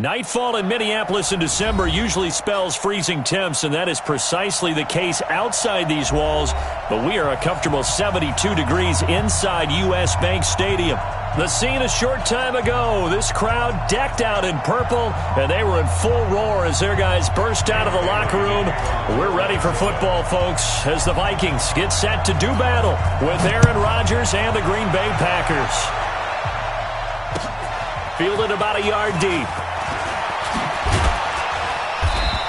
Nightfall in Minneapolis in December usually spells freezing temps, and that is precisely the case outside these walls. But we are a comfortable 72 degrees inside U.S. Bank Stadium. The scene a short time ago, this crowd decked out in purple, and they were in full roar as their guys burst out of the locker room. We're ready for football, folks, as the Vikings get set to do battle with Aaron Rodgers and the Green Bay Packers. Fielded about a yard deep.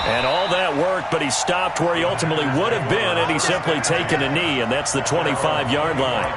And all that worked, but he stopped where he ultimately would have been, and he's simply taken a knee, and that's the 25-yard line.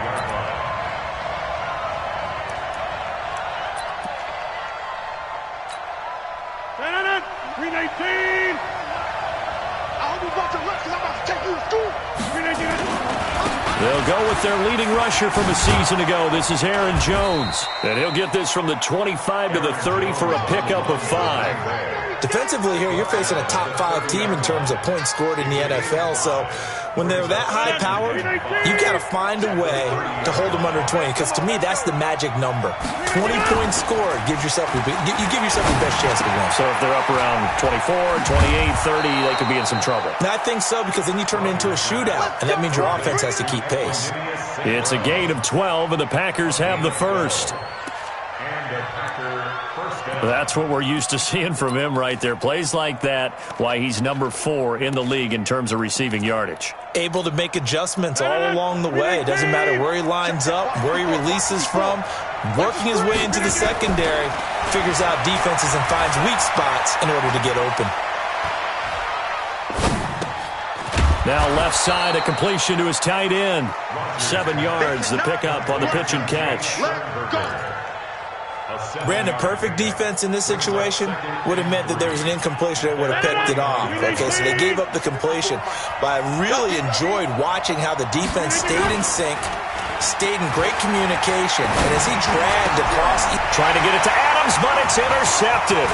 They'll go with their leading rusher from a season ago. This is Aaron Jones, and he'll get this from the 25 to the 30 for a pickup of 5. Defensively here, you're facing a top 5 team in terms of points scored in the NFL. So when they're that high powered, you got to find a way to hold them under 20. Because to me, that's the magic number. 20 points scored gives yourself you give yourself the best chance to win. So if they're up around 24, 28, 30, they could be in some trouble. And I think so, because then you turn it into a shootout, and that means your offense has to keep pace. It's a gain of 12, and the Packers have the first. That's what we're used to seeing from him right there. Plays like that, why he's number 4 in the league in terms of receiving yardage. Able to make adjustments all along the way. Doesn't matter where he lines up, where he releases from. Working his way into the secondary, figures out defenses and finds weak spots in order to get open. Now left side, a completion to his tight end. 7 yards, the pickup on the pitch and catch. Brandon, perfect defense in this situation would have meant that there was an incompletion that would have picked it off. Okay, so they gave up the completion. But I really enjoyed watching how the defense stayed in sync, stayed in great communication, and as he dragged across... Trying to get it to Adams, but it's intercepted.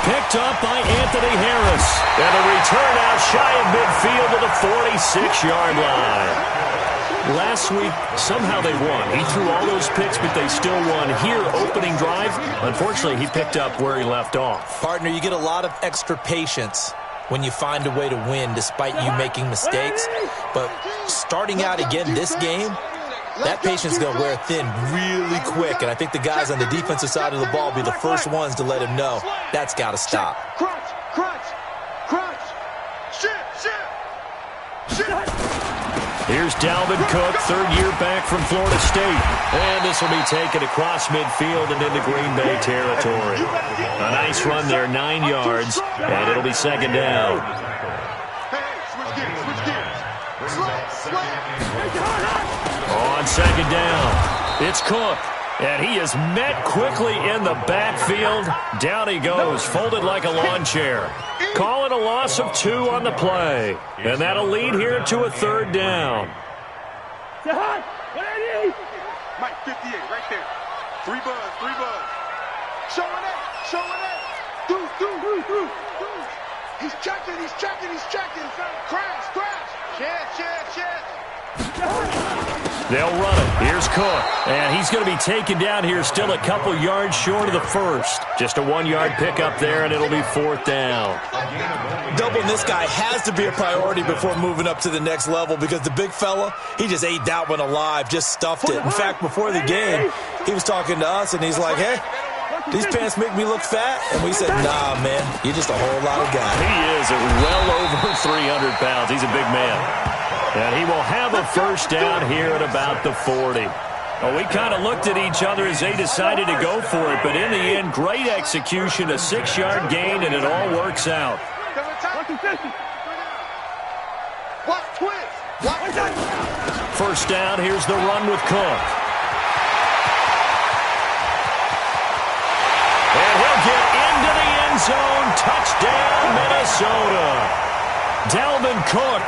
Picked up by Anthony Harris. And a return out shy of midfield to the 46-yard line. Last week, somehow they won. He threw all those picks, but they still won. Here, opening drive, unfortunately, he picked up where he left off. Partner, you get a lot of extra patience when you find a way to win despite you making mistakes. But starting out again this game, that patience is going to wear thin really quick. And I think the guys on the defensive side of the ball will be the first ones to let him know that's got to stop. Here's Dalvin Cook, 3rd year back from Florida State. And this will be taken across midfield and into Green Bay territory. A nice run there, 9 yards, and it'll be 2nd down. On 2nd down, it's Cook. And he is met quickly in the backfield. Down he goes, folded like a lawn chair. Call it a loss of 2 on the play. And that'll lead here to a 3rd down. Mike, 58, right there. 3 buzz. Showing it. Deuce. He's checking. Crash. Chest. They'll run it. Here's Cook. And he's going to be taken down here, still a couple yards short of the first. Just a 1-yard pickup there, and it'll be 4th down. Doubling this guy has to be a priority before moving up to the next level, because the big fella, he just ate that one alive, just stuffed it. In fact, before the game, he was talking to us, and he's like, hey, these pants make me look fat? And we said, nah, man, you're just a whole lot of guy. He is well over 300 pounds. He's a big man. And he will have a 1st down here at about the 40. Well, we kind of looked at each other as they decided to go for it, but in the end, great execution, a 6-yard gain, and it all works out. First down, here's the run with Cook. And he'll get into the end zone. Touchdown, Minnesota. Dalvin Cook,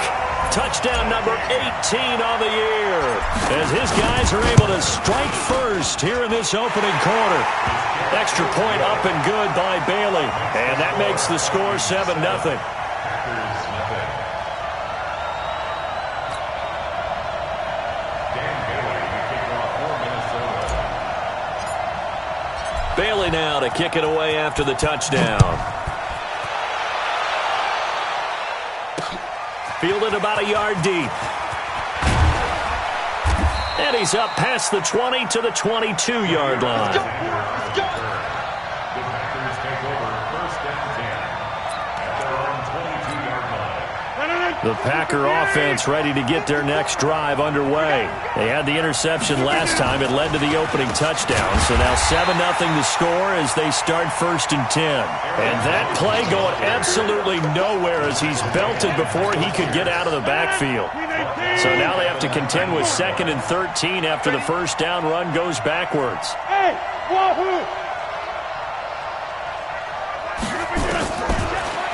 touchdown number 18 on the year, as his guys are able to strike first here in this opening quarter. Extra point up and good by Bailey, and that makes the score 7-0. Bailey now to kick it away after the touchdown. Fielded about a yard deep. And he's up past the 20 to the 22-yard line. Let's go. The Packer offense ready to get their next drive underway. They had the interception last time. It led to the opening touchdown. So now 7-0 the score as they start 1st and 10. And that play going absolutely nowhere as he's belted before he could get out of the backfield. So now they have to contend with 2nd and 13 after the first down run goes backwards. Hey, wahoo!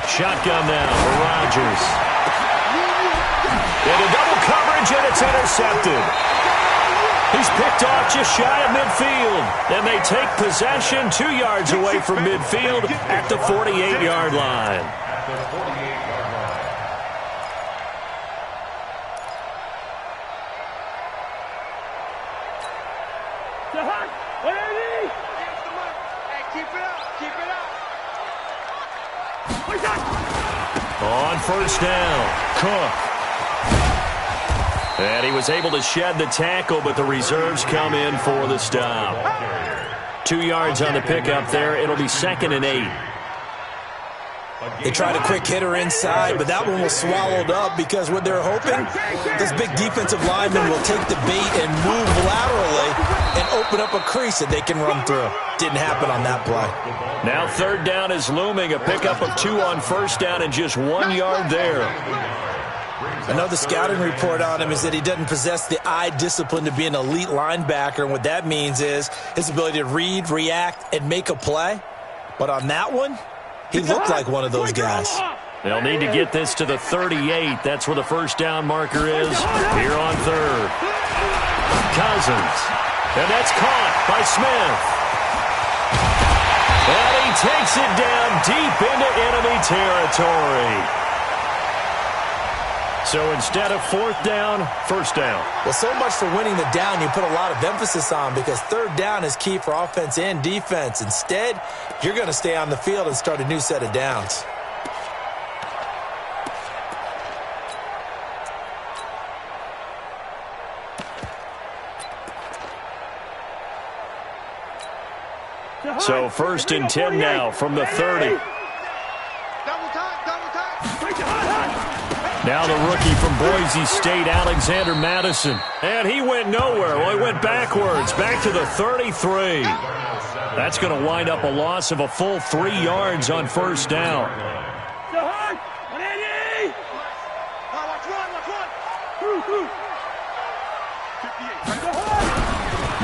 Shotgun now for Rodgers. Into double coverage, and it's intercepted. He's picked off just shy of midfield. And they take possession 2 yards away from midfield at the 48-yard line. On first down, Cook. And he was able to shed the tackle, but the reserves come in for the stop. 2 yards on the pickup there. It'll be 2nd and 8. They tried a quick hitter inside, but that one was swallowed up because what they're hoping, this big defensive lineman will take the bait and move laterally and open up a crease that they can run through. Didn't happen on that play. Now 3rd down is looming. A pickup of 2 on first down and just 1 yard there. I know the scouting report on him is that he doesn't possess the eye discipline to be an elite linebacker, and what that means is his ability to read, react, and make a play. But on that one, he looked like one of those guys. They'll need to get this to the 38. That's where the first down marker is here on 3rd. Cousins. And that's caught by Smith. And he takes it down deep into enemy territory. So instead of 4th down, first down. Well, so much for winning the down you put a lot of emphasis on because 3rd down is key for offense and defense. Instead, you're going to stay on the field and start a new set of downs. So 1st and 10 now from the 30. Now the rookie from Boise State, Alexander Madison. And he went nowhere. Well, he went backwards, back to the 33. That's going to wind up a loss of a full 3 yards on first down.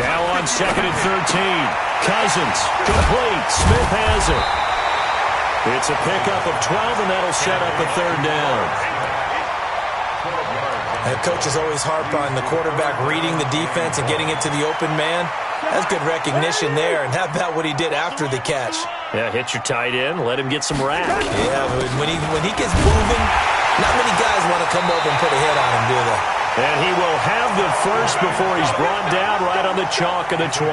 Now on 2nd and 13. Cousins, complete. Smith has it. It's a pickup of 12, and that'll set up a 3rd down. And coaches always harp on the quarterback reading the defense and getting it to the open man. That's good recognition there. And how about what he did after the catch? Yeah, hit your tight end, let him get some rack. Yeah, when he gets moving, not many guys want to come over and put a hit on him, do they? And he will have the first before he's brought down right on the chalk of the 20.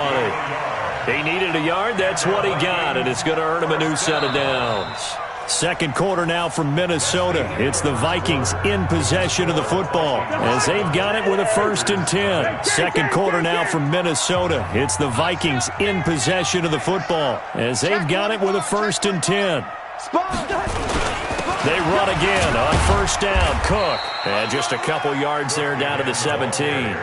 He needed a yard, that's what he got, and it's going to earn him a new set of downs. 2nd quarter now from Minnesota. It's the Vikings in possession of the football as they've got it with a 1st and 10. 2nd quarter now from Minnesota. It's the Vikings in possession of the football as they've got it with a 1st and 10. They run again on first down. Cook. And just a couple yards there down to the 17.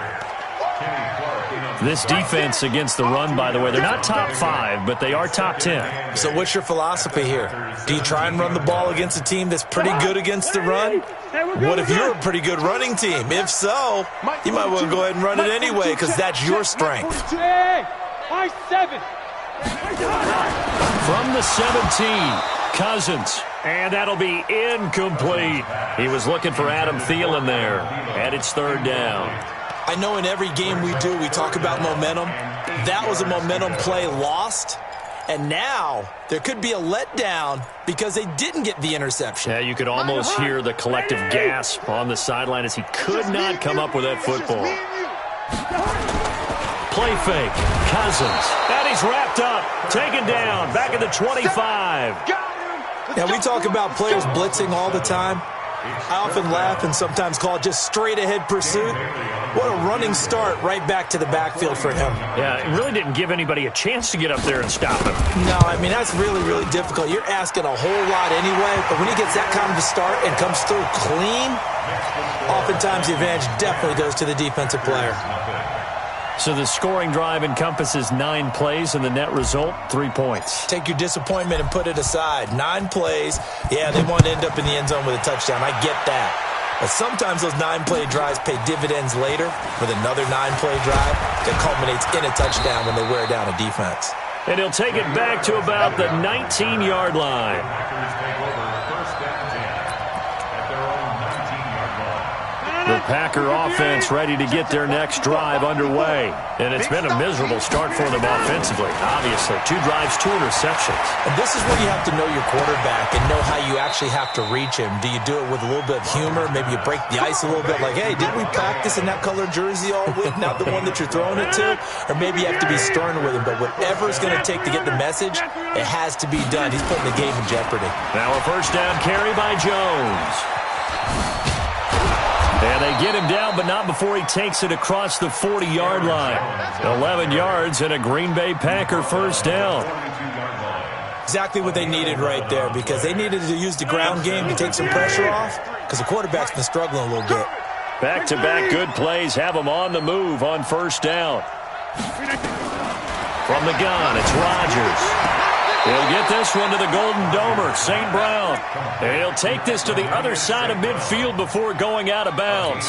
This defense against the run, by the way, they're not top 5, but they are top 10. So what's your philosophy here? Do you try and run the ball against a team that's pretty good against the run? What if you're a pretty good running team? If so, you might want to go ahead and run it anyway because that's your strength. From the 17, Cousins. And that'll be incomplete. He was looking for Adam Thielen there. And it's 3rd down. I know in every game we do, we talk about momentum. That was a momentum play lost. And now there could be a letdown because they didn't get the interception. Yeah, you could almost hear the collective gasp on the sideline as he could not come up with that football. Play fake. Cousins. And he's wrapped up. Taken down. Back at the 25. Yeah, we talk about players blitzing all the time. I often laugh and sometimes call it just straight-ahead pursuit. What a running start right back to the backfield for him. Yeah, it really didn't give anybody a chance to get up there and stop him. No, I mean, that's really, really difficult. You're asking a whole lot anyway, but when he gets that kind of a start and comes through clean, oftentimes the advantage definitely goes to the defensive player. So the scoring drive encompasses 9 plays, and the net result, 3 points. Take your disappointment and put it aside. 9 plays. Yeah, they want to end up in the end zone with a touchdown. I get that. But sometimes those 9-play drives pay dividends later with another 9-play drive that culminates in a touchdown when they wear down a defense. And he'll take it back to about the 19-yard line. The Packer offense ready to get their next drive underway. And it's been a miserable start for them offensively. Obviously, 2 drives, 2 interceptions. And this is where you have to know your quarterback and know how you actually have to reach him. Do you do it with a little bit of humor? Maybe you break the ice a little bit like, hey, didn't we practice in that color jersey all week, not the one that you're throwing it to? Or maybe you have to be stern with him. But whatever it's going to take to get the message, it has to be done. He's putting the game in jeopardy. Now a first down carry by Jones. And they get him down, but not before he takes it across the 40-yard line. 11 yards and a Green Bay Packer first down. Exactly what they needed right there, because they needed to use the ground game to take some pressure off, because the quarterback's been struggling a little bit. Back-to-back good plays have him on the move on first down. From the gun, it's Rodgers. He'll get this one to the Golden Domer, St. Brown. And he'll take this to the other side of midfield before going out of bounds.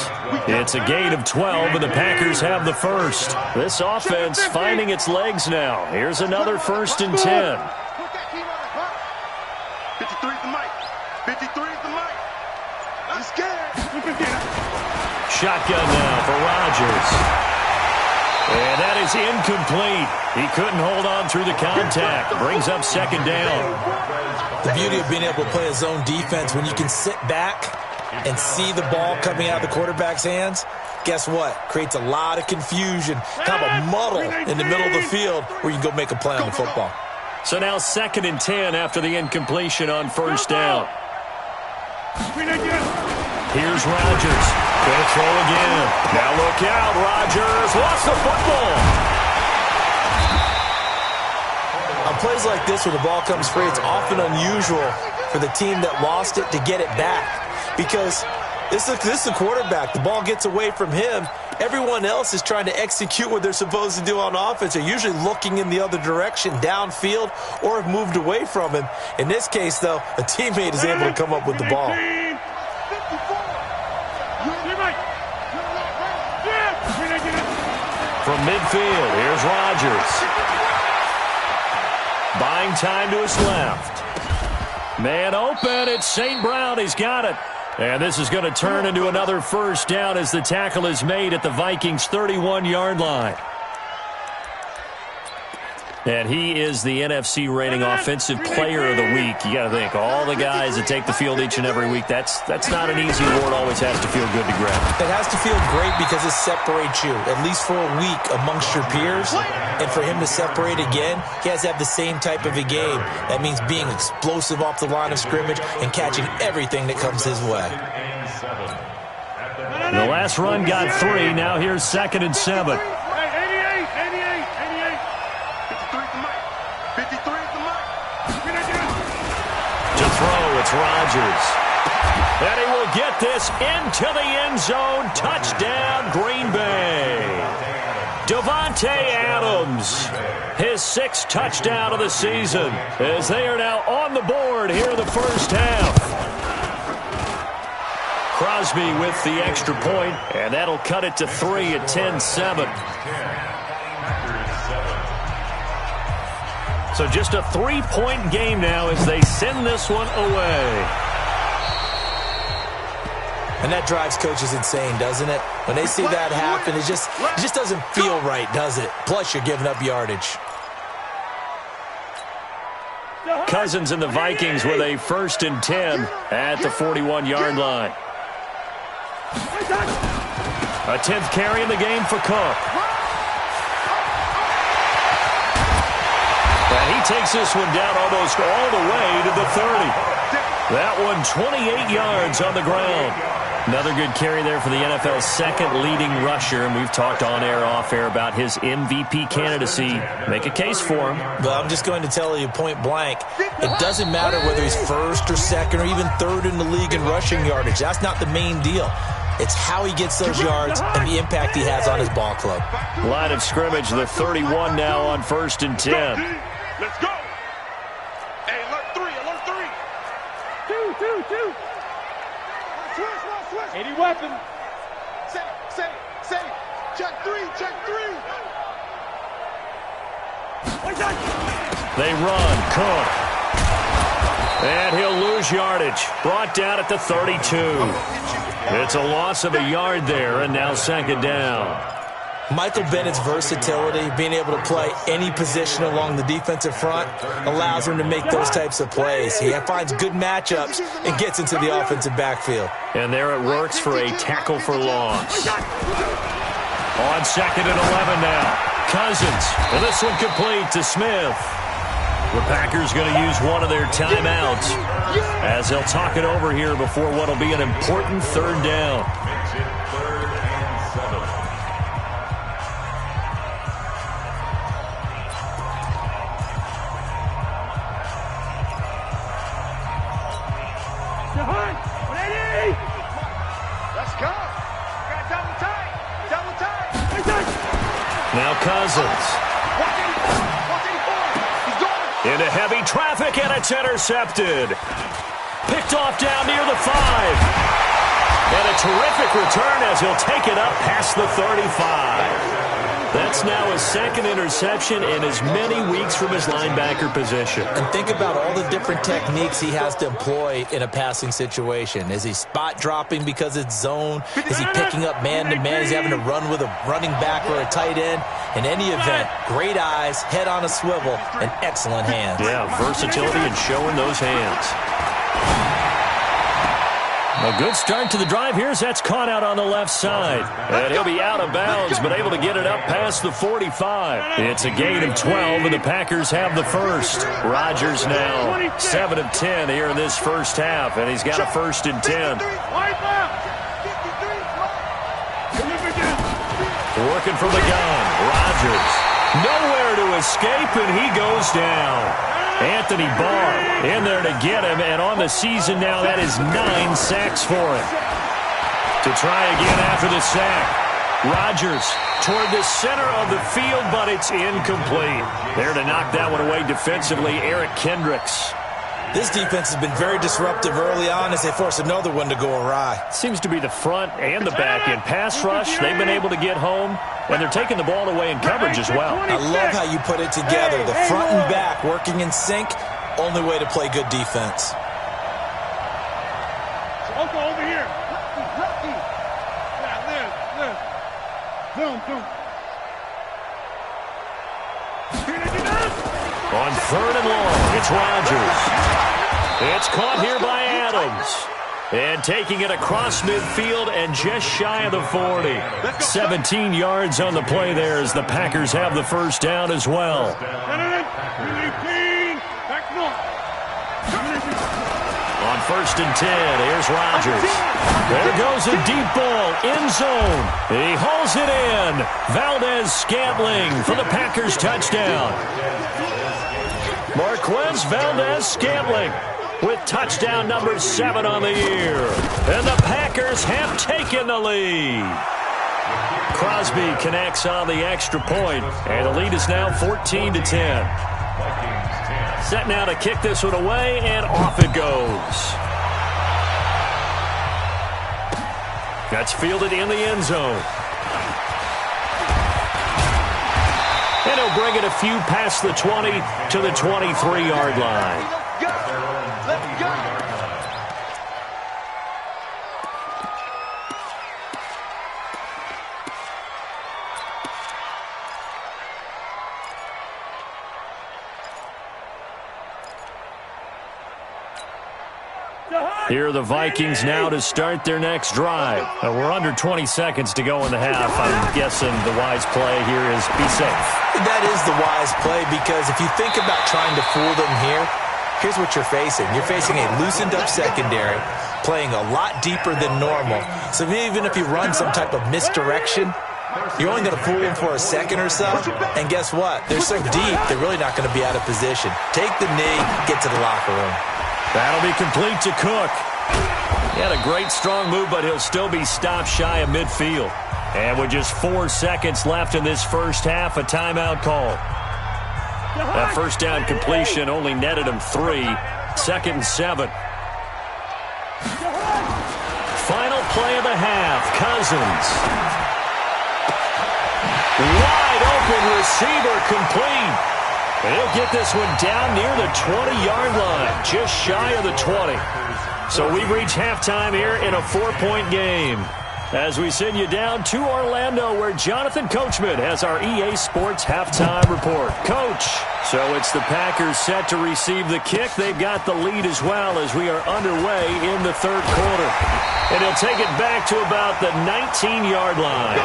It's a gain of 12, and the Packers have the first. This offense finding its legs now. Here's another 1st and 10. 53 is the mic. 53 is the mic. I'm scared. Shotgun now for Rodgers. And that is incomplete. He couldn't hold on through the contact. Brings up 2nd down. The beauty of being able to play a zone defense, when you can sit back and see the ball coming out of the quarterback's hands, guess what? Creates a lot of confusion, kind of a muddle in the middle of the field where you can go make a play on the football. So now 2nd and 10 after the incompletion on first down. Here's Rodgers. Gonna throw again. Now look out. Rodgers lost the football. On plays like this where the ball comes free, it's often unusual for the team that lost it to get it back. Because this is the quarterback. The ball gets away from him. Everyone else is trying to execute what they're supposed to do on offense. They're usually looking in the other direction, downfield, or have moved away from him. In this case, though, a teammate is able to come up with the ball. From midfield, here's Rodgers. Buying time to his left. Man open, it's St. Brown. He's got it. And this is going to turn into another first down as the tackle is made at the Vikings' 31-yard line. And he is the NFC rating offensive player of the week. You got to think, all the guys that take the field each and every week, that's not an easy award. Always has to feel good to grab. It has to feel great because it separates you, at least for a week, amongst your peers. And for him to separate again, he has to have the same type of a game. That means being explosive off the line of scrimmage and catching everything that comes his way. The last run got 3. Now here's 2nd and 7. It's Rodgers. And he will get this into the end zone. Touchdown, Green Bay. Davante Adams, his 6th touchdown of the season, as they are now on the board here in the first half. Crosby with the extra point, and that'll cut it to 3 at 10-7. So just a 3-point game now as they send this one away. And that drives coaches insane, doesn't it? When they see that happen, it just doesn't feel right, does it? Plus, you're giving up yardage. Cousins and the Vikings with a 1st and 10 at the 41-yard line. A 10th carry in the game for Cook. And he takes this one down almost all the way to the 30. That one 28 yards on the ground. Another good carry there for the NFL's second leading rusher, and we've talked on air, off air about his MVP candidacy. Make a case for him. Well, I'm just going to tell you point blank, it doesn't matter whether he's first or second or even third in the league in rushing yardage. That's not the main deal. It's how he gets those yards and the impact he has on his ball club. Line of scrimmage, the 31 now on 1st and 10. Let's go. Hey, alert 3. Two. Switch. 80 weapon. Say. Check 3. They run. Cook. And he'll lose yardage. Brought down at the 32. It's a loss of a yard there, and now 2nd down. Michael Bennett's versatility, being able to play any position along the defensive front, allows him to make those types of plays. He finds good matchups and gets into the offensive backfield. And there it works for a tackle for loss. On 2nd and 11 now. Cousins. And this one complete to Smith. The Packers going to use one of their timeouts as they'll talk it over here before what will be an important 3rd down. Let's go. Got double tight. Now Cousins. Into heavy traffic, and it's intercepted. Picked off down near the 5. And a terrific return as he'll take it up past the 35. That's now his 2nd interception in as many weeks from his linebacker position. And think about all the different techniques he has to employ in a passing situation. Is he spot dropping because it's zone? Is he picking up man-to-man? Is he having to run with a running back or a tight end? In any event, great eyes, head on a swivel, and excellent hands. Yeah, versatility and showing those hands. A good start to the drive here as that's caught out on the left side. And he'll be out of bounds, but able to get it up past the 45. It's a gain of 12, and the Packers have the first. Rodgers now 7 of 10 here in this first half, and he's got a 1st and 10. Working from the gun, Rodgers. Nowhere to escape, and he goes down. Anthony Barr in there to get him, and on the season now, that is 9 sacks for him. To try again after the sack. Rodgers toward the center of the field, but it's incomplete. There to knock that one away defensively, Eric Kendricks. This defense has been very disruptive early on as they force another one to go awry. Seems to be the front and the back end. Pass rush, they've been able to get home, and they're taking the ball away in coverage as well. I love how you put it together. The front and back working in sync, only way to play good defense. Over here. Boom. On 3rd and long, it's Rodgers. It's caught here by Adams. And taking it across midfield and just shy of the 40. 17 yards on the play there as the Packers have the 1st down as well. On 1st and 10, here's Rodgers. There goes a deep ball, end zone. He hauls it in. Valdez-Scantling for the Packers touchdown. Marquez Valdez-Scantling with touchdown number 7 on the year. And the Packers have taken the lead. Crosby connects on the extra point, and the lead is now 14-10. Set now to kick this one away, and off it goes. That's fielded in the end zone. And he'll bring it a few past the 20 to the 23-yard line. Let's go. Here are the Vikings now to start their next drive. We're under 20 seconds to go in the half. I'm guessing the wise play here is be safe. That is the wise play, because if you think about trying to fool them here, here's what you're facing. You're facing a loosened up secondary, playing a lot deeper than normal. So even if you run some type of misdirection, you're only going to fool them for a second or so. And guess what? They're so deep, they're really not going to be out of position. Take the knee, get to the locker room. That'll be complete to Cook. He had a great strong move, but he'll still be stopped shy of midfield. And with just 4 seconds left in this first half, a timeout call. That first down completion only netted him 3. 2nd and 7. Final play of the half. Cousins. Wide open receiver, complete. And he'll get this one down near the 20-yard line, just shy of the 20. So we've reached halftime here in a 4-point game. As we send you down to Orlando, where Jonathan Coachman has our EA Sports halftime report. Coach, so it's the Packers set to receive the kick. They've got the lead as well as we are underway in the third quarter. And he'll take it back to about the 19-yard line.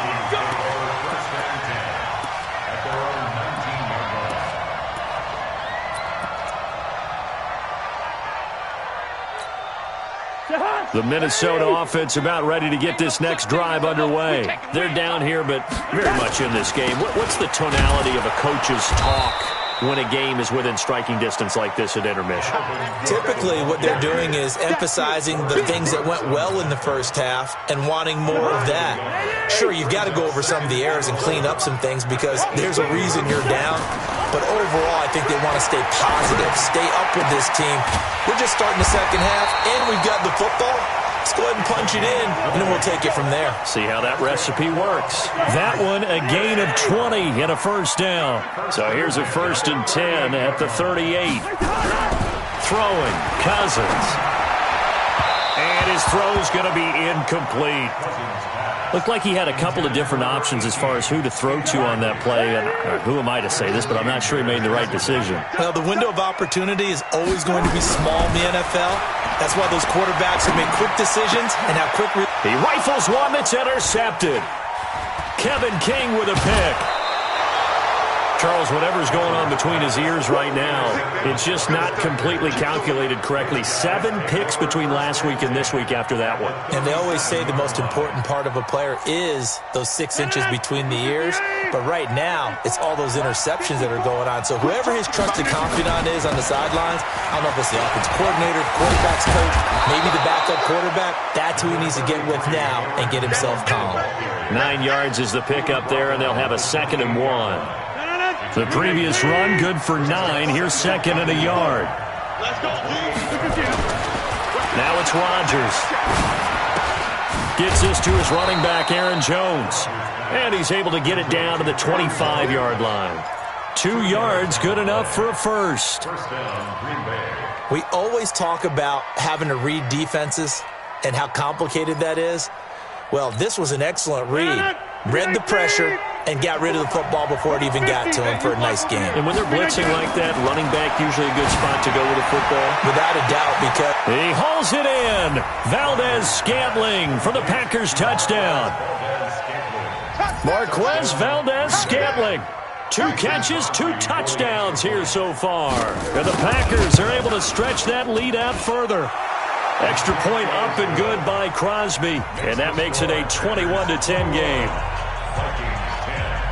The Minnesota offense about ready to get this next drive underway. They're down here, but very much in this game. What's the tonality of a coach's talk when a game is within striking distance like this at intermission? Typically, what they're doing is emphasizing the things that went well in the first half and wanting more of that. Sure, you've got to go over some of the errors and clean up some things because there's a reason you're down. But overall, I think they want to stay positive, stay up with this team. We're just starting the second half, and we've got the football. Let's go ahead and punch it in, and then we'll take it from there. See how that recipe works. That one, a gain of 20 and a first down. So here's a 1st and 10 at the 38. Throwing, Cousins. And his throw's going to be incomplete. Looked like he had a couple of different options as far as who to throw to on that play. And who am I to say this, but I'm not sure he made the right decision. Well, the window of opportunity is always going to be small in the NFL. That's why those quarterbacks who make quick decisions and have quick... He rifles one that's intercepted. Kevin King with a pick. Charles, whatever's going on between his ears right now, it's just not completely calculated correctly. 7 picks between last week and this week after that one. And they always say the most important part of a player is those 6 inches between the ears. But right now, it's all those interceptions that are going on. So whoever his trusted confidant is on the sidelines, I don't know if it's the offensive coordinator, the quarterback's coach, maybe the backup quarterback, that's who he needs to get with now and get himself calm. 9 yards is the pickup there, and they'll have a 2nd and 1. The previous run, good for 9. Here's 2nd and a yard. Now it's Rodgers. Gets this to his running back, Aaron Jones. And he's able to get it down to the 25-yard line. 2 yards, good enough for a first. We always talk about having to read defenses and how complicated that is. Well, this was an excellent read. Read the pressure and got rid of the football before it even got to him for a nice game. And when they're blitzing like that, running back usually a good spot to go with the football. Without a doubt, because he hauls it in. Valdez-Scantling for the Packers touchdown. Marquez Valdez-Scantling. 2 catches, 2 touchdowns here so far. And the Packers are able to stretch that lead out further. Extra point up and good by Crosby. And that makes it a 21-10 game.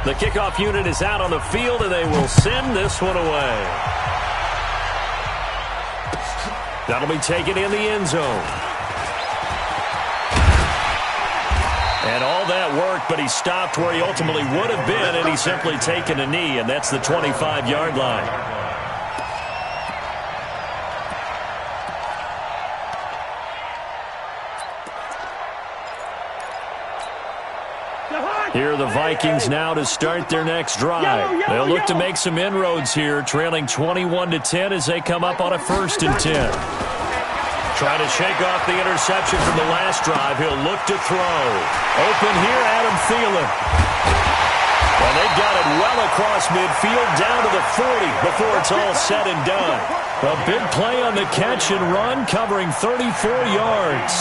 The kickoff unit is out on the field, and they will send this one away. That'll be taken in the end zone. And all that work, but he stopped where he ultimately would have been, and he's simply taken a knee, and that's the 25-yard line. Here are the Vikings now to start their next drive. They'll look to make some inroads here, trailing 21-10 as they come up on a 1st and 10. Trying to shake off the interception from the last drive. He'll look to throw. Open here, Adam Thielen. And they've got it well across midfield, down to the 40 before it's all said and done. A big play on the catch and run, covering 34 yards.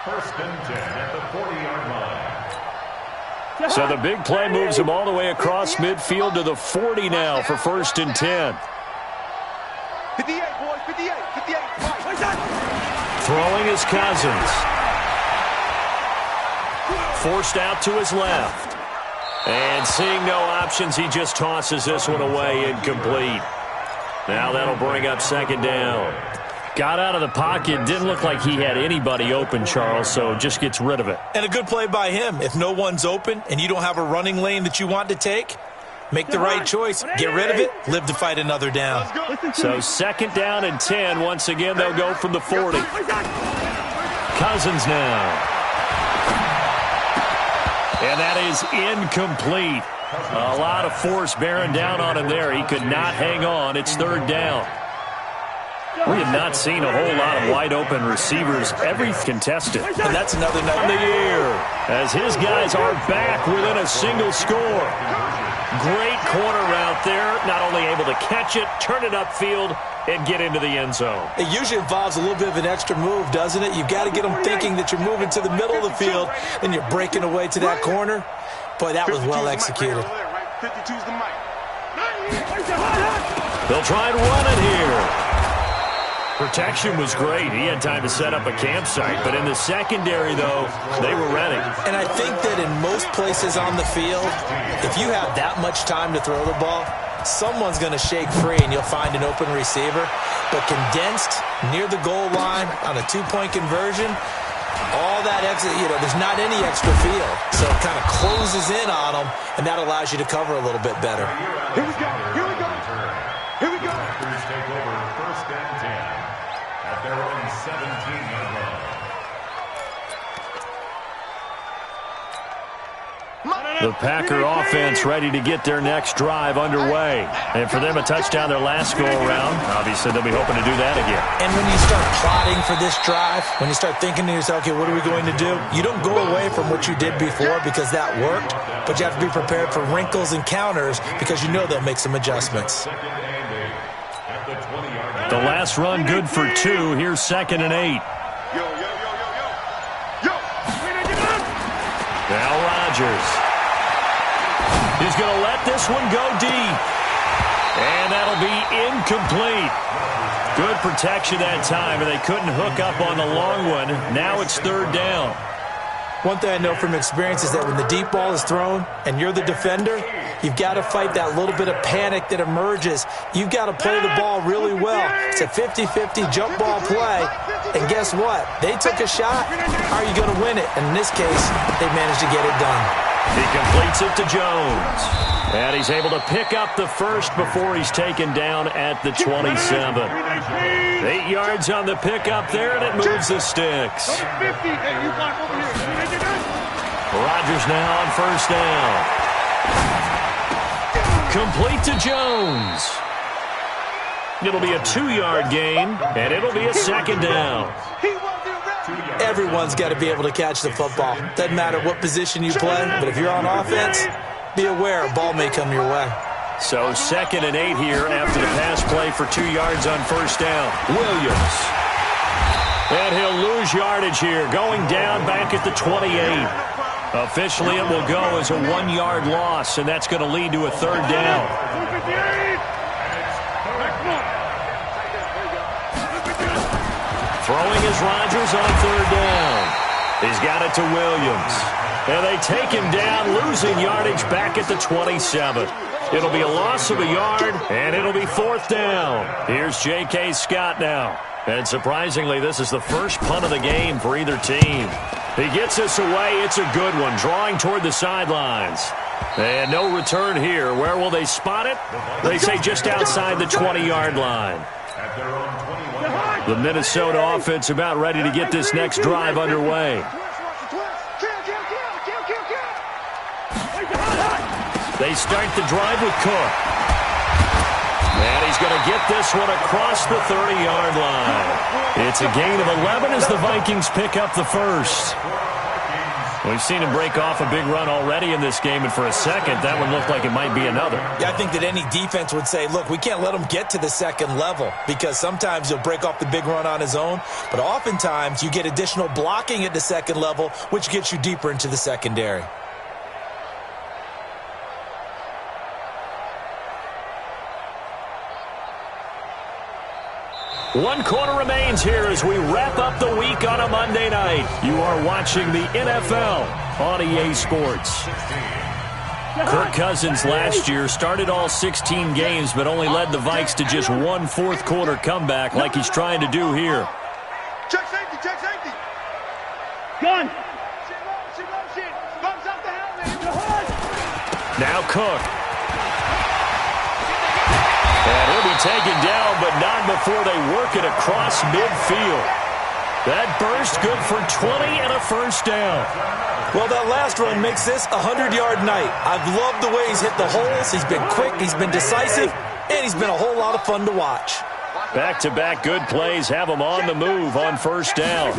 First and 10 at the 40-yard line. So the big play moves him all the way across midfield to the 40 now for first and 10. 58, boys, 58, 58. Throwing is Cousins. Forced out to his left. And seeing no options, he just tosses this one away, incomplete. Now that'll bring up second down. Got out of the pocket. Didn't look like he had anybody open, Charles, so just gets rid of it. And a good play by him. If no one's open and you don't have a running lane that you want to take, make the right choice. Get rid of it. Live to fight another down. So second down and 10. Once again, they'll go from the 40. Cousins now. And that is incomplete. A lot of force bearing down on him there. He could not hang on. It's third down. We have not seen a whole lot of wide-open receivers, every contested. And that's another night In the year, as his guys are back within a single score. Great corner route there, not only able to catch it, turn it upfield, and get into the end zone. It usually involves a little bit of an extra move, doesn't it? You've got to get them thinking that you're moving to the middle of the field and you're breaking away to that corner. Boy, that was well executed. 52's the mic. They'll try and run it here. Protection was great. He had time to set up a campsite. But in the secondary, though, they were ready. And I think that in most places on the field, if you have that much time to throw the ball, someone's going to shake free and you'll find an open receiver. But condensed near the goal line on a two-point conversion, all that extra, there's not any extra field. So it kind of closes in on them, and that allows you to cover a little bit better. Here we go. Here we go. Here we go. Packers take over first and 10 at their own 17-yard line. The Packer offense ready to get their next drive underway. And for them, a touchdown their last go-around. Obviously, they'll be hoping to do that again. And when you start plotting for this drive, when you start thinking to yourself, okay, what are we going to do? You don't go away from what you did before because that worked, but you have to be prepared for wrinkles and counters because you know they'll make some adjustments. The last run good for 2. Here's second and 8. Now Rodgers. He's going to let this one go deep. And that'll be incomplete. Good protection that time, and they couldn't hook up on the long one. Now it's third down. One thing I know from experience is that when the deep ball is thrown and you're the defender, you've got to fight that little bit of panic that emerges. You've got to play the ball really well. It's a 50-50 jump ball play. And guess what? They took a shot. How are you going to win it? And in this case, they managed to get it done. He completes it to Jones. And he's able to pick up the first before he's taken down at the 27. 8 yards on the pickup there, and it moves the sticks. Rodgers now on first down. Complete to Jones. It'll be a 2-yard gain, and it'll be a second down. Everyone's got to be able to catch the football. Doesn't matter what position you play, but if you're on offense, be aware a ball may come your way. So second and 8 here after the pass play for 2 yards on first down. Williams. And he'll lose yardage here, going down back at the 28. Officially, it will go as a 1-yard loss, and that's going to lead to a third down. Throwing is Rodgers on third down. He's got it to Williams. And they take him down, losing yardage back at the 27. It'll be a loss of a yard, and it'll be fourth down. Here's J.K. Scott now. And surprisingly, this is the first punt of the game for either team. He gets this away. It's a good one, drawing toward the sidelines. And no return here. Where will they spot it? They say just outside the 20-yard line. The Minnesota offense about ready to get this next drive underway. They start the drive with Cook. And he's going to get this one across the 30-yard line. It's a gain of 11 as the Vikings pick up the first. We've seen him break off a big run already in this game, and for a second, that one looked like it might be another. Yeah, I think that any defense would say, look, we can't let him get to the second level because sometimes he'll break off the big run on his own, but oftentimes you get additional blocking at the second level, which gets you deeper into the secondary. One quarter remains here as we wrap up the week on a Monday night. You are watching the NFL on EA Sports. Kirk Cousins last year started all 16 games but only led the Vikes to just one fourth-quarter comeback like he's trying to do here. Check safety, check safety. Gun. Bumps up the helmet. Now Cook. And he'll be taken down, but not before they work it across midfield. That burst good for 20 and a first down. Well, that last run makes this a 100-yard night. I've loved the way he's hit the holes. He's been quick, he's been decisive, and he's been a whole lot of fun to watch. Back-to-back good plays have him on the move on first down.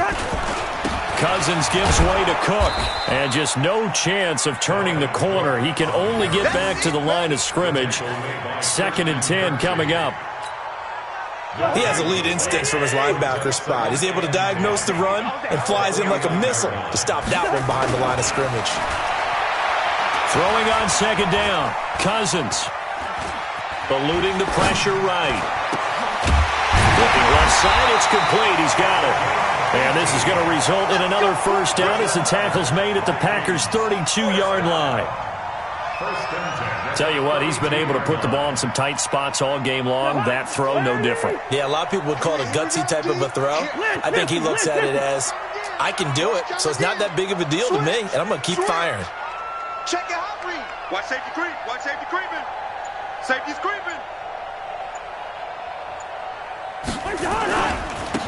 Cousins gives way to Cook, and just no chance of turning the corner. He can only get back to the line of scrimmage. 2nd and 10 coming up. He has elite instincts from his linebacker spot. He's able to diagnose the run and flies in like a missile to stop that one behind the line of scrimmage. Throwing on 2nd down. Cousins. Eluding the pressure right. Looking left side, it's complete. He's got it. And this is going to result in another first down as the tackle's made at the Packers' 32-yard line. Tell you what, he's been able to put the ball in some tight spots all game long. That throw, no different. Yeah, a lot of people would call it a gutsy type of a throw. I think he looks at it as, I can do it, so it's not that big of a deal to me, and I'm going to keep firing. Check it out, read. Watch safety creep. Watch safety creeping. Safety's creeping.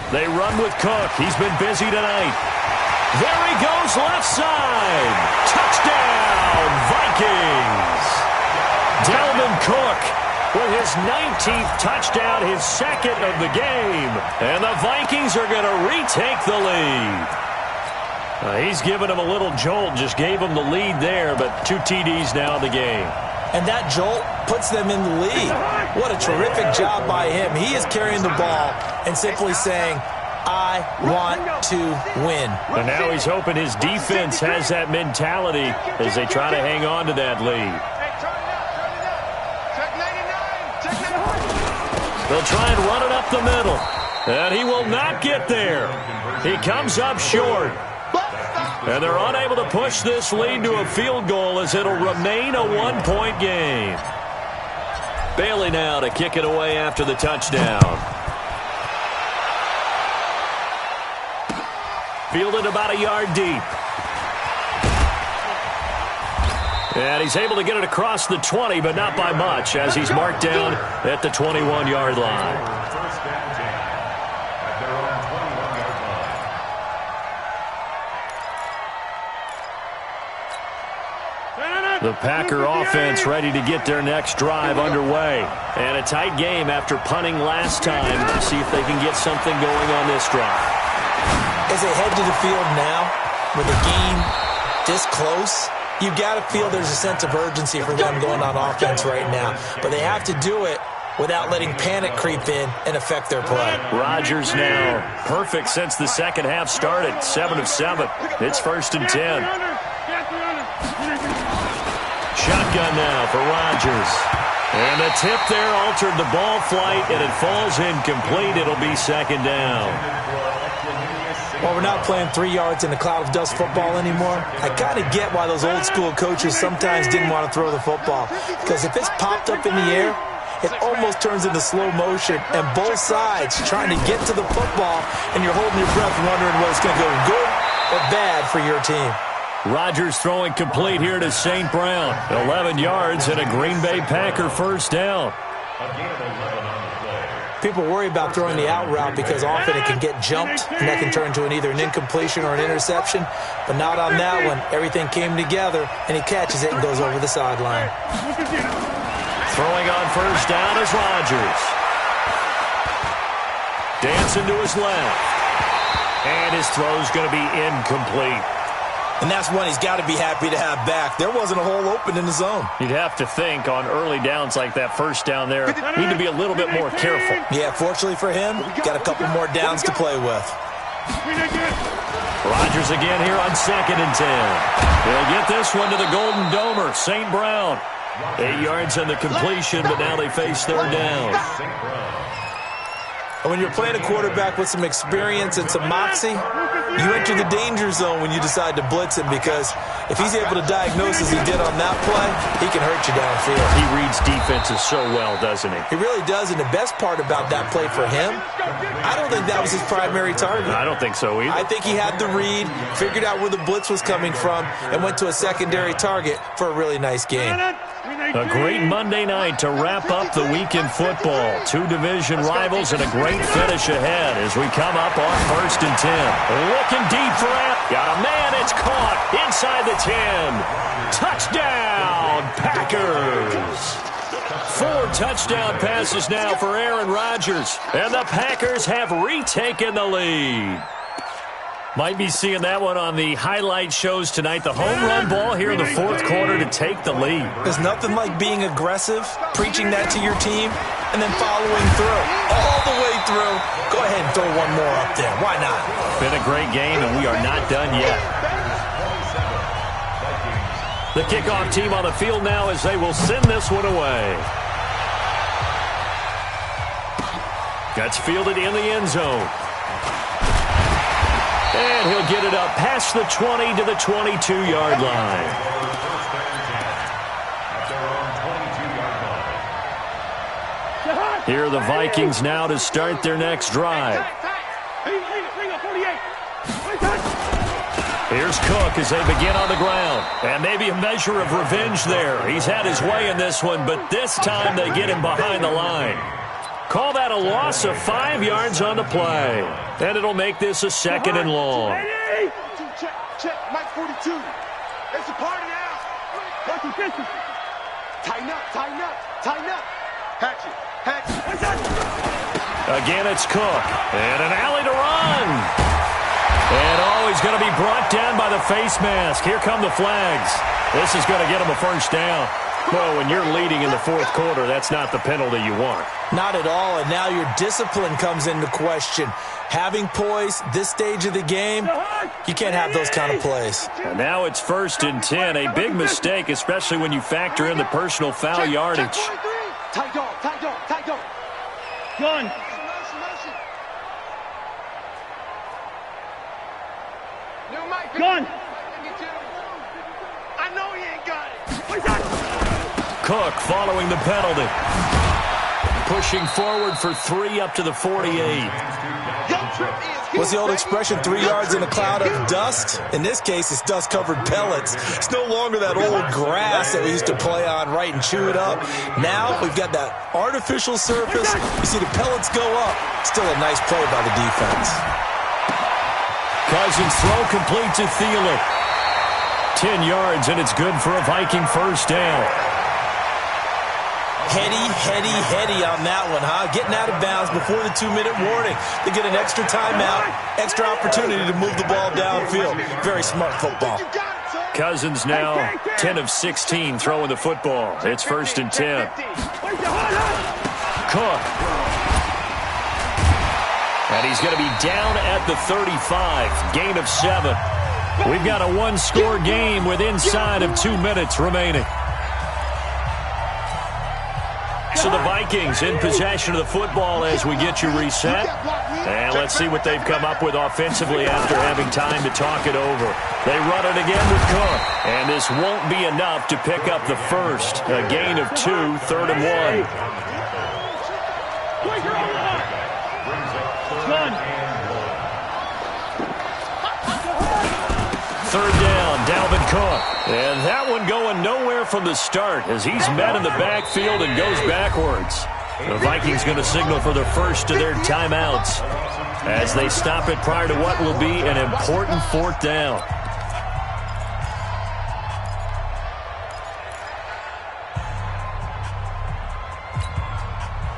They run with Cook. He's been busy tonight. There he goes, left side. Touchdown, Vikings. Dalvin Cook with his 19th touchdown, his 2nd of the game. And the Vikings are going to retake the lead. He's given him a little jolt, just gave him the lead there, but 2 TDs now in the game. And that jolt puts them in the lead. What a terrific job by him. He is carrying the ball and simply saying, I want to win. And now he's hoping his defense has that mentality as they try to hang on to that lead. They'll try and run it up the middle. And he will not get there. He comes up short. And they're unable to push this lead to a field goal as it'll remain a one-point game. Bailey now to kick it away after the touchdown. Fielded about a yard deep. And he's able to get it across the 20, but not by much, as he's marked down at the 21-yard line. The Packer offense ready to get their next drive underway. And a tight game after punting last time. See if they can get something going on this drive. As they head to the field now, with a game this close, you've got to feel there's a sense of urgency for them going on offense right now. But they have to do it without letting panic creep in and affect their play. Rodgers now perfect since the second half started. 7 of 7. It's 1st and 10. Shotgun now for Rodgers. And the tip there altered the ball flight, and it falls incomplete. It'll be 2nd down. Well, we're not playing 3 yards in a cloud of dust football anymore. I kind of get why those old school coaches sometimes didn't want to throw the football. Because if it's popped up in the air, it almost turns into slow motion, and both sides trying to get to the football, and you're holding your breath wondering whether it's going to go good or bad for your team. Rodgers throwing complete here to St. Brown. 11 yards and a Green Bay Packer first down. People worry about throwing the out route because often it can get jumped, and that can turn into either an incompletion or an interception. But not on that one. Everything came together, and he catches it and goes over the sideline. Throwing on first down is Rodgers. Dancing to his left. And his throw's going to be incomplete. And that's one he's got to be happy to have back. There wasn't a hole open in the zone. You'd have to think on early downs like that first down there, need to be a little bit more careful. Yeah, fortunately for him, got a couple more downs to play with. Rodgers again here on 2nd and 10. He'll get this one to the Golden Domer, St. Brown. 8 yards on the completion, but now they face 3rd down. When you're playing a quarterback with some experience and some moxie, you enter the danger zone when you decide to blitz him, because if he's able to diagnose as he did on that play, he can hurt you downfield. He reads defenses so well, doesn't he? He really does, and the best part about that play for him, I don't think that was his primary target. I don't think so either. I think he had the read, figured out where the blitz was coming from, and went to a secondary target for a really nice game. A great Monday night to wrap up the week in football. 2 division rivals and a great finish ahead as we come up on 1st and 10. Looking deep for it. Got a man. It's caught inside the 10. Touchdown, Packers. 4 touchdown passes now for Aaron Rodgers. And the Packers have retaken the lead. Might be seeing that one on the highlight shows tonight. The home run ball here in the 4th quarter to take the lead. There's nothing like being aggressive, preaching that to your team, and then following through. All the way through. Go ahead and throw one more up there. Why not? Been a great game, and we are not done yet. The kickoff team on the field now as they will send this one away. That's fielded in the end zone. And he'll get it up past the 20 to the 22-yard line. Here are the Vikings now to start their next drive. Here's Cook as they begin on the ground. And maybe a measure of revenge there. He's had his way in this one, but this time they get him behind the line. Call that a loss of 5 yards on the play. And it'll make this a 2nd and long. Check, Mike 42. It's a party now. What's the distance? Tighten up. Hatchet. Again, it's Cook. And an alley to run. And he's going to be brought down by the face mask. Here come the flags. This is going to get him a 1st down. Well, when you're leading in the 4th quarter, that's not the penalty you want. Not at all, and now your discipline comes into question. Having poise this stage of the game, you can't have those kind of plays. And now it's 1st and 10. A big mistake, especially when you factor in the personal foul yardage. Tight dog. Gun. Gun. I know he ain't got it. Cook following the penalty. Pushing forward for 3 up to the 48. What's the old expression, 3 yards in a cloud of dust? In this case, it's dust-covered pellets. It's no longer that old grass that we used to play on, right, and chew it up. Now we've got that artificial surface. You see the pellets go up. Still a nice play by the defense. Cousins throw complete to Thielen. 10 yards, and it's good for a Viking 1st down. Heady on that one, huh? Getting out of bounds before the 2-minute warning. They get an extra timeout, extra opportunity to move the ball downfield. Very smart football. Cousins now 10 of 16 throwing the football. It's 1st and 10. Cook. And he's going to be down at the 35. Gain of 7. We've got a 1-score game with inside of 2 minutes remaining. So the Vikings in possession of the football as we get you reset. And let's see what they've come up with offensively after having time to talk it over. They run it again with Cook. And this won't be enough to pick up the 1st. A gain of 2, 3rd and 1. Third down, Dalvin Cook. And that one going nowhere from the start as he's met in the backfield and goes backwards. The Vikings going to signal for the 1st of their timeouts as they stop it prior to what will be an important 4th down.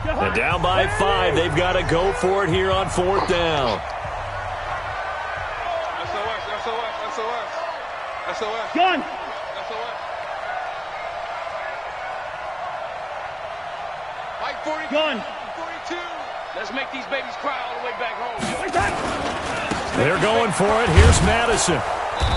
And down by 5, they've got to go for it here on 4th down. SOS. Gun. SOS. Mike 40. Gun. 42. Let's make these babies cry all the way back home. They're going for it. Here's Madison.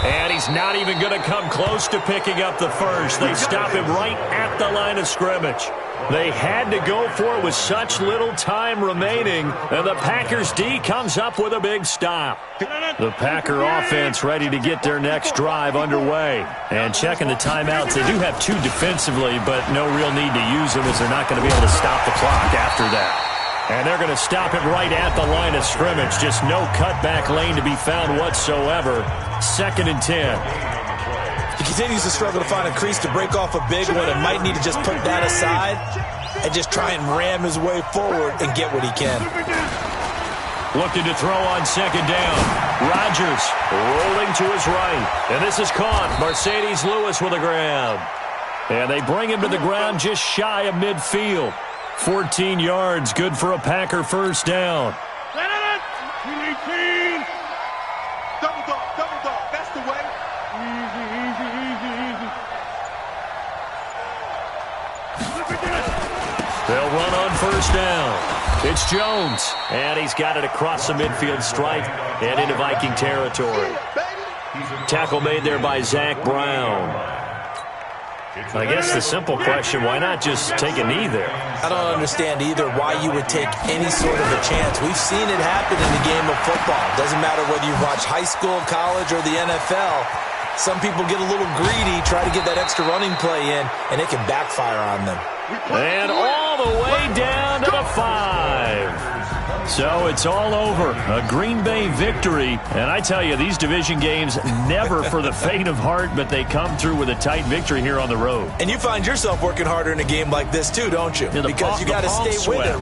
And he's not even going to come close to picking up the first. They stop him right at the line of scrimmage. They had to go for it with such little time remaining, and the Packers D comes up with a big stop. The Packer offense ready to get their next drive underway. And checking the timeouts, they do have two defensively, but no real need to use them as they're not going to be able to stop the clock after that. And they're going to stop it right at the line of scrimmage. Just no cutback lane to be found whatsoever. 2nd and 10. He continues to struggle to find a crease to break off a big one and might need to just put that aside and just try and ram his way forward and get what he can. Looking to throw on 2nd down. Rodgers rolling to his right. And this is caught. Mercedes Lewis with a grab. And they bring him to the ground just shy of midfield. 14 yards, good for a Packer first down. Double dog, that's the way. They'll run on first down. It's Jones, and he's got it across the midfield stripe and into Viking territory. Tackle made there by Zach Brown. I guess the simple question, why not just take a knee there? I don't understand either why you would take any sort of a chance. We've seen it happen in the game of football. Doesn't matter whether you watch high school, college, or the NFL. Some people get a little greedy, try to get that extra running play in, and it can backfire on them. And all the way down to the 5. So it's all over. A Green Bay victory. And I tell you, these division games, never for the faint of heart, but they come through with a tight victory here on the road. And you find yourself working harder in a game like this too, don't you? Yeah, because you got to stay with it,